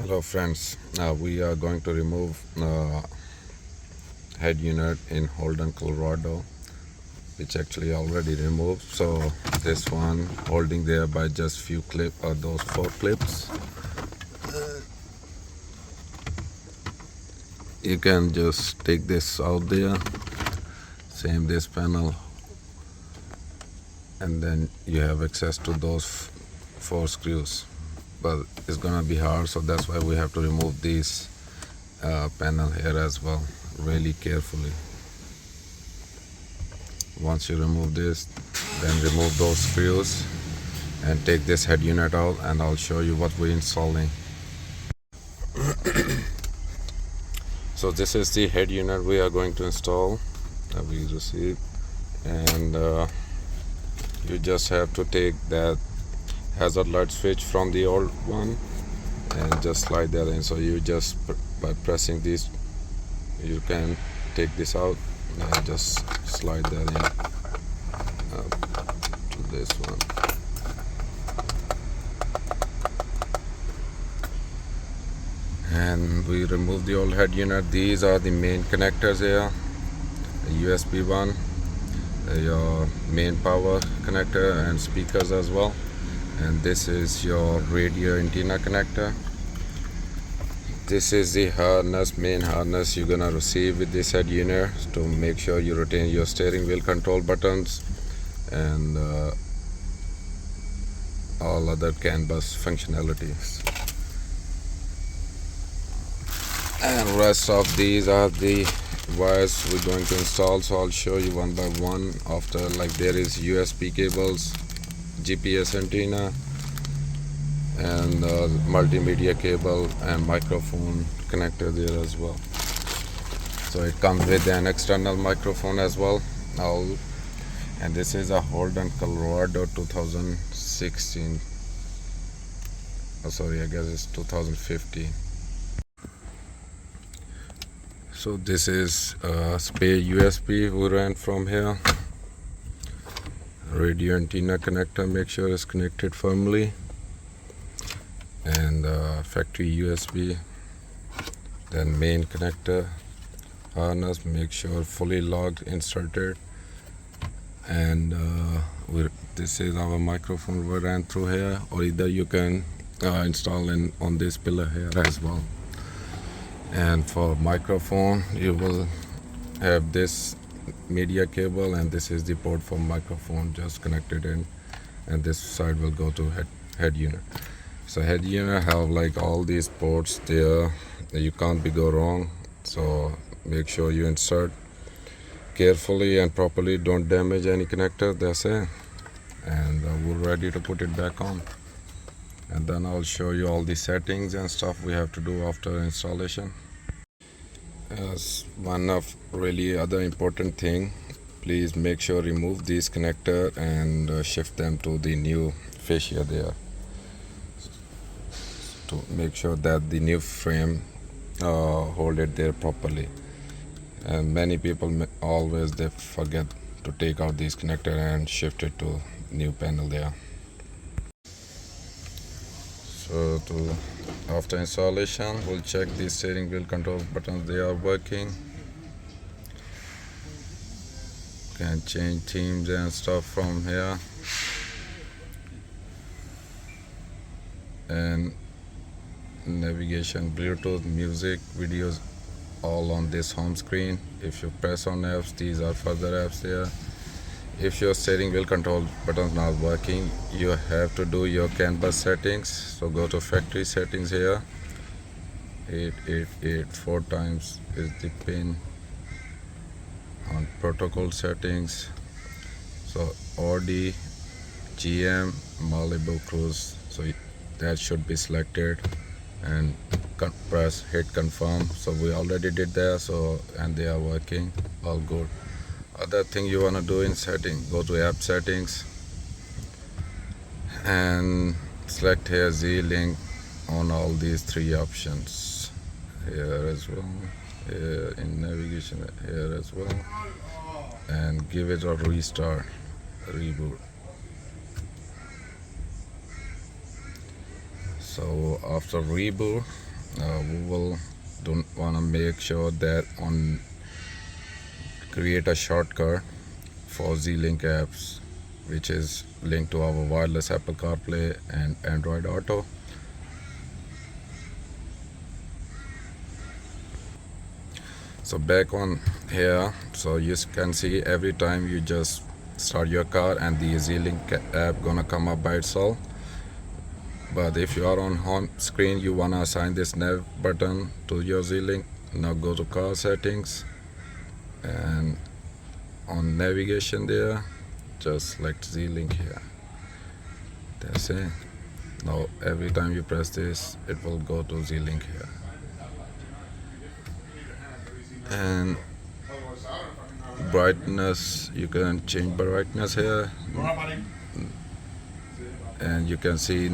Hello friends, we are going to remove head unit in Holden, Colorado, which actually already removed. So this one holding there by just few clips, or those 4 clips. You can just take this out there, same this panel, and then you have access to those 4 screws. But it's gonna be hard, so that's why we have to remove these panel here as well, really carefully. Once you remove this, then remove those screws and take this head unit out, and I'll show you what we're installing. So this is the head unit we are going to install that we received, and you just have to take that hazard light switch from the old one and just slide that in. So you just by pressing this, you can take this out and just slide that in to this one. And we remove the old head unit. These are the main connectors here, the USB one, your main power connector and speakers as well, and this is your radio antenna connector. This is the harness, main harness you're gonna receive with this head unit to make sure you retain your steering wheel control buttons and all other CAN bus functionalities. And rest of these are the wires we're going to install, so I'll show you one by one. After, like, there is USB cables, GPS antenna, and multimedia cable and microphone connector there as well. So it comes with an external microphone as well. And this is a Holden, Colorado 2016. Oh, sorry, I guess it's 2015. So this is a spare USB we ran from here. Radio antenna connector, make sure it's connected firmly, and factory USB. Then main connector harness, make sure fully logged, inserted, and this is our microphone we ran through here, or either you can install on this pillar here as well. And for microphone, you will have this media cable, and this is the port for microphone just connected in, and this side will go to head unit. So head unit have like all these ports there, you can't go wrong. So make sure you insert carefully and properly, don't damage any connector. That's it, and we're ready to put it back on. And then I'll show you all the settings and stuff we have to do after installation. As one of really other important thing, please make sure remove these connector and shift them to the new fascia there, to make sure that the new frame hold it there properly. And many people always they forget to take out these connector and shift it to new panel there. So after installation, we'll check the steering wheel control buttons, they are working. Can change themes and stuff from here, and navigation, Bluetooth, music, videos, all on this home screen. If you press on apps, these are further apps there. If your steering wheel control button is not working, you have to do your CAN bus settings. So go to factory settings here, 888 4 times is the pin. On protocol settings, so Audi, GM, Malibu Cruise, so that should be selected, and hit confirm. So we already did that, so and they are working, all good. Other thing you want to do in setting, go to app settings and select here Z-Link on all these 3 options here as well, here in navigation here as well, and give it a restart, reboot. So after reboot, we will want to make sure that on create a shortcut for Z-Link apps, which is linked to our wireless Apple CarPlay and Android Auto. So back on here, so you can see every time you just start your car and the Z-Link app gonna come up by itself. But if you are on home screen, you wanna assign this nav button to your Z-Link. Now go to car settings, and on navigation there, just select Z-Link here. That's it. Now every time you press this, it will go to Z-Link here. And brightness, you can change brightness here, and you can see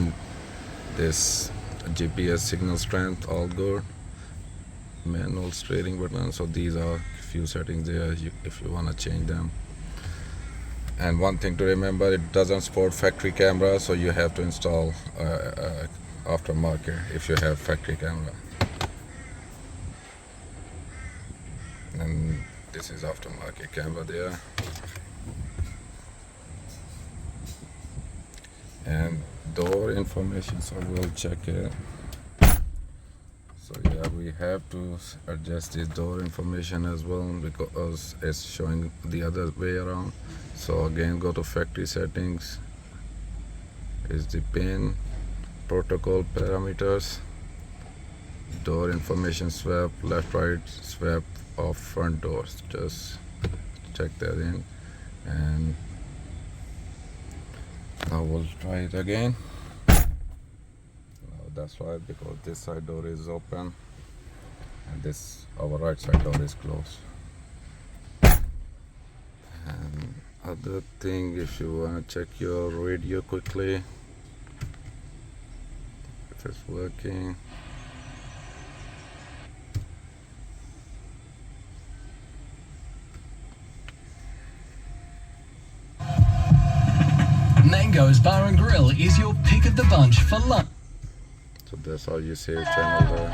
this GPS signal strength, all good. Manual steering button, so these are few settings there if you want to change them. And one thing to remember, it doesn't support factory camera, so you have to install aftermarket if you have factory camera. And this is aftermarket camera there. And door information, so we'll check it. So yeah, we have to adjust this door information as well because it's showing the other way around. So again, go to factory settings, is the pin, protocol parameters, door information swap, left right swap of front doors. Just check that in, and now we'll try it again. That's right, because this side door is open and this our right side door is closed. And other thing, if you want to check your radio quickly, if it's working. Mango's Bar and Grill is your pick of the bunch for lunch. So that's how you save channel there.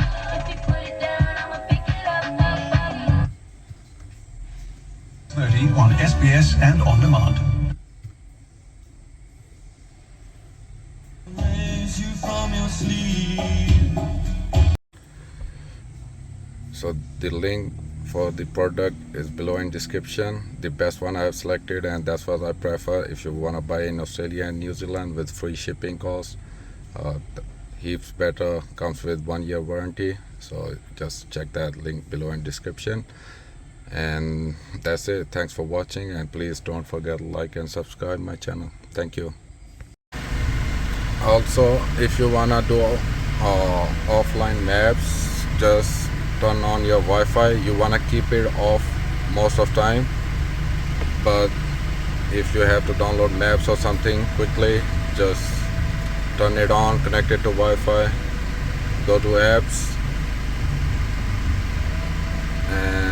On SBS and on demand. So the link for the product is below in description. The best one I have selected, and that's what I prefer if you want to buy in Australia and New Zealand with free shipping costs. Heaps better, comes with 1 year warranty, so just check that link below in description. And that's it. Thanks for watching, and please don't forget to like and subscribe my channel. Thank you. Also, if you wanna do offline maps, just turn on your Wi-Fi. You wanna keep it off most of time, but if you have to download maps or something quickly, just turn it on, connect it to Wi-Fi, go to apps, and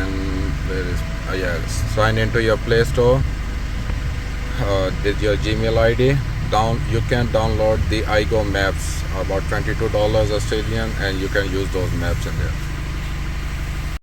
sign into your Play Store with your Gmail ID. You can download the iGo maps, about $22 Australian, and you can use those maps in there.